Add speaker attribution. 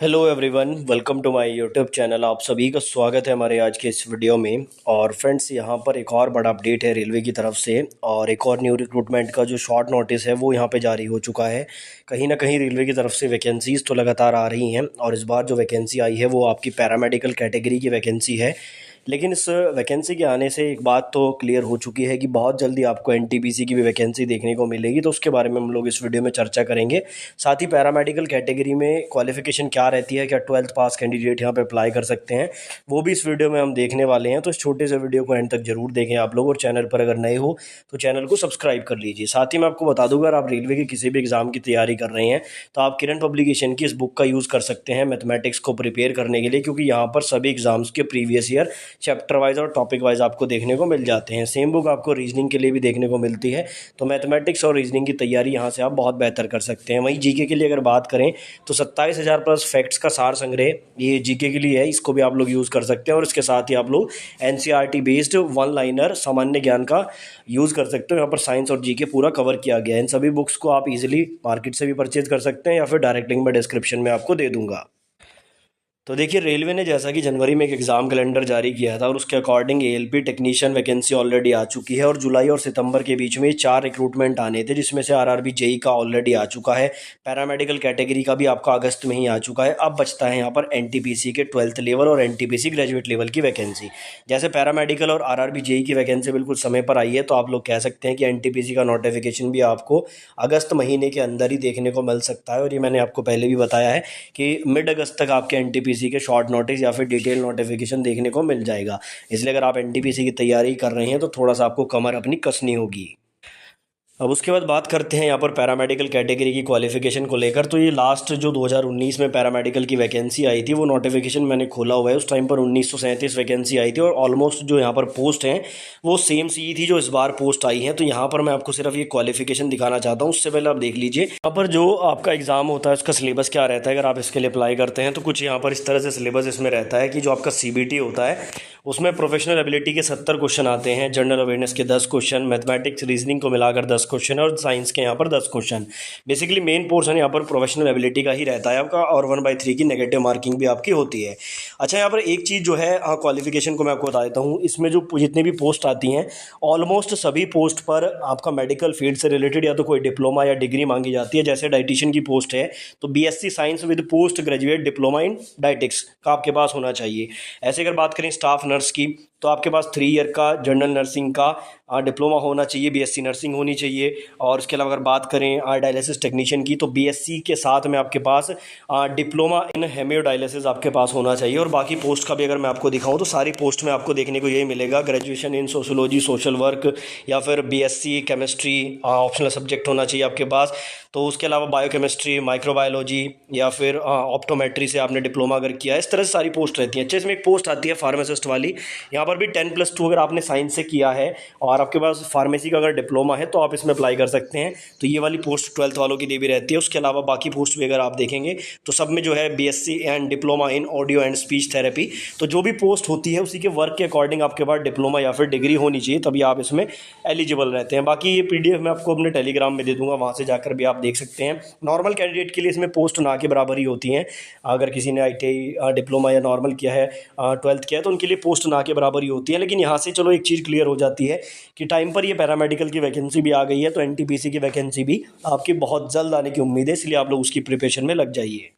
Speaker 1: Hello everyone, welcome to my YouTube channel. आप सभी का स्वागत है हमारे आज के इस वीडियो में। और फ्रेंड्स, यहाँ पर एक और बड़ा अपडेट है रेलवे की तरफ से, और एक और न्यू रिक्रूटमेंट का जो शॉर्ट नोटिस है वो यहाँ पे जारी हो चुका है। कहीं ना कहीं रेलवे की तरफ से वैकेंसीज़ तो लगातार आ रही हैं, और इस बार जो वैकेंसी आई है वो आपकी पैरामेडिकल कैटेगरी की वैकेंसी है। लेकिन इस वैकेंसी के आने से एक बात तो क्लियर हो चुकी है कि बहुत जल्दी आपको एनटीपीसी की भी वैकेंसी देखने को मिलेगी, तो उसके बारे में हम लोग इस वीडियो में चर्चा करेंगे। साथ ही पैरामेडिकल कैटेगरी में क्वालिफिकेशन क्या रहती है, क्या 12th पास कैंडिडेट यहाँ पे अप्लाई कर सकते हैं, वो भी इस वीडियो में हम देखने वाले हैं। तो इस छोटे से वीडियो को एंड तक जरूर देखें आप लोग, और चैनल पर अगर नए हो तो चैनल को सब्सक्राइब कर लीजिए। साथ ही मैं आपको बता दूंगा, अगर आप रेलवे के किसी भी एग्जाम की तैयारी कर रहे हैं तो आप किरण पब्लिकेशन की इस बुक का यूज़ कर सकते हैं मैथमेटिक्स को प्रिपेयर करने के लिए, क्योंकि यहाँ पर सभी एग्जाम्स के प्रीवियस ईयर चैप्टर वाइज और टॉपिक वाइज आपको देखने को मिल जाते हैं। सेम बुक आपको रीजनिंग के लिए भी देखने को मिलती है, तो मैथमेटिक्स और रीजनिंग की तैयारी यहाँ से आप बहुत बेहतर कर सकते हैं। वहीं जीके के लिए अगर बात करें तो 27,000 प्लस फैक्ट्स का सार संग्रह ये जीके के लिए है, इसको भी आप लोग यूज़ कर सकते हैं। और इसके साथ ही आप लोग एनसीईआरटी बेस्ड वन लाइनर सामान्य ज्ञान का यूज़ कर सकते हो। यहाँ पर साइंस और जीके पूरा कवर किया गया है। इन सभी बुक्स को आप इजीली मार्केट से भी परचेज कर सकते हैं, या फिर डायरेक्ट लिंक में डिस्क्रिप्शन में आपको दे दूंगा। तो देखिए, रेलवे ने जैसा कि जनवरी में एक एग्ज़ाम कैलेंडर जारी किया था, और उसके according ALP technician vacancy already आ चुकी है। और जुलाई और सितंबर के बीच में 4 रिक्रूटमेंट आने थे, जिसमें से आरआरबी जेई का ऑलरेडी आ चुका है। पैरामेडिकल कैटेगरी का भी आपका अगस्त में ही आ चुका है। अब बचता है यहाँ पर एनटीपीसी के 12th लेवल और एनटीपीसी ग्रेजुएट लेवल की वैकेंसी। जैसे पैरामेडिकल और आरआरबी जेई की वैकेंसी बिल्कुल समय पर आई है, तो आप लोग कह सकते हैं कि एनटीपीसी का नोटिफिकेशन भी आपको अगस्त महीने के अंदर ही देखने को मिल सकता है। और ये मैंने आपको पहले भी बताया है कि मिड अगस्त तक आपके एनटीपीसी के शॉर्ट नोटिस या फिर डिटेल नोटिफिकेशन देखने को मिल जाएगा। इसलिए अगर आप एनटीपीसी की तैयारी कर रहे हैं तो थोड़ा सा आपको कमर अपनी कसनी होगी। अब उसके बाद बात करते हैं यहाँ पर पैरामेडिकल कैटेगरी की क्वालिफिकेशन को लेकर। तो ये लास्ट जो 2019 में पैरामेडिकल की वैकेंसी आई थी, वो नोटिफिकेशन मैंने खोला हुआ है। उस टाइम पर 1937 वैकेंसी आई थी, और ऑलमोस्ट जो यहाँ पर पोस्ट हैं वो सेम सी थी जो इस बार पोस्ट आई हैं। तो यहाँ पर मैं आपको सिर्फ ये क्वालिफिकेशन दिखाना चाहता हूँ। उससे पहले आप देख लीजिए यहाँ पर जो आपका एग्जाम होता है उसका सिलेबस क्या रहता है। अगर आप इसके लिए अप्लाई करते हैं तो कुछ यहाँ पर इस तरह से सिलेबस इसमें रहता है कि जो आपका सीबीटी होता है उसमें प्रोफेशनल एबिलिटी के 70 क्वेश्चन आते हैं, जनरल अवेयरनेस के 10 क्वेश्चन, मैथमेटिक्स रीजनिंग को मिलाकर 10 क्वेश्चन, और साइंस के यहाँ पर 10 क्वेश्चन। बेसिकली मेन पोर्शन यहाँ पर प्रोफेशनल एबिलिटी का ही रहता है आपका, और 1/3 की नेगेटिव मार्किंग भी आपकी होती है। अच्छा, यहाँ पर एक चीज़ जो है क्वालिफिकेशन को मैं आपको बता देता हूँ। इसमें जो जितनी भी पोस्ट आती हैं, ऑलमोस्ट सभी पोस्ट पर आपका मेडिकल फील्ड से रिलेटेड या तो कोई डिप्लोमा या डिग्री मांगी जाती है। जैसे डाइटिशियन की पोस्ट है तो BSc science with post graduate diploma in dietetics का आपके पास होना चाहिए। ऐसे अगर बात करें स्टाफ नर्स की, तो आपके पास 3 ईयर का जनरल नर्सिंग का डिप्लोमा होना चाहिए, बीएससी नर्सिंग होनी चाहिए। और उसके अलावा अगर बात करें डायलिसिस टेक्नीशियन की, तो बीएससी के साथ में आपके पास डिप्लोमा इन हेमियोडायलिसिस आपके पास होना चाहिए। और बाकी पोस्ट का भी अगर मैं आपको दिखाऊं तो सारी पोस्ट में आपको देखने को यही मिलेगा, graduation in sociology social work, या फिर बीएससी केमिस्ट्री ऑप्शनल सब्जेक्ट होना चाहिए आपके पास। तो उसके अलावा बायोकेमिस्ट्री, माइक्रोबायोलॉजी, या फिर ऑप्टोमेट्री से आपने डिप्लोमा अगर किया है, इस तरह से सारी पोस्ट रहती हैं। अच्छे, इसमें एक पोस्ट आती है फार्मासिस्ट वाली। यहाँ पर भी 10+2 अगर आपने साइंस से किया है और आपके पास फार्मेसी का अगर डिप्लोमा है तो आप इसमें अप्लाई कर सकते हैं। तो ये वाली पोस्ट 12th वालों की लिए भी रहती है। उसके अलावा बाकी पोस्ट भी अगर आप देखेंगे तो सब में जो है BSc and diploma in audio and speech therapy. तो जो भी पोस्ट होती है उसी के वर्क के अकॉर्डिंग आपके पास डिप्लोमा या फिर डिग्री होनी चाहिए, तभी आप इसमें एलिजिबल रहते हैं। बाकी ये पीडीएफ मैं आपको अपने टेलीग्राम में दे दूंगा, वहाँ से जाकर भी आप देख सकते हैं। नॉर्मल कैंडिडेट के लिए इसमें पोस्ट ना के बराबर ही होती हैं। अगर किसी ने आईटीआई डिप्लोमा या नॉर्मल किया है, 12th किया है, तो उनके लिए पोस्ट ना के बराबर ही होती है। लेकिन यहाँ से चलो एक चीज़ क्लियर हो जाती है कि टाइम पर ये पैरामेडिकल की वैकेंसी भी आ गई है, तो एनटीपीसी की वैकेंसी भी आपकी बहुत जल्द आने की उम्मीद है। इसलिए आप लोग उसकी प्रिपरेशन में लग जाइए।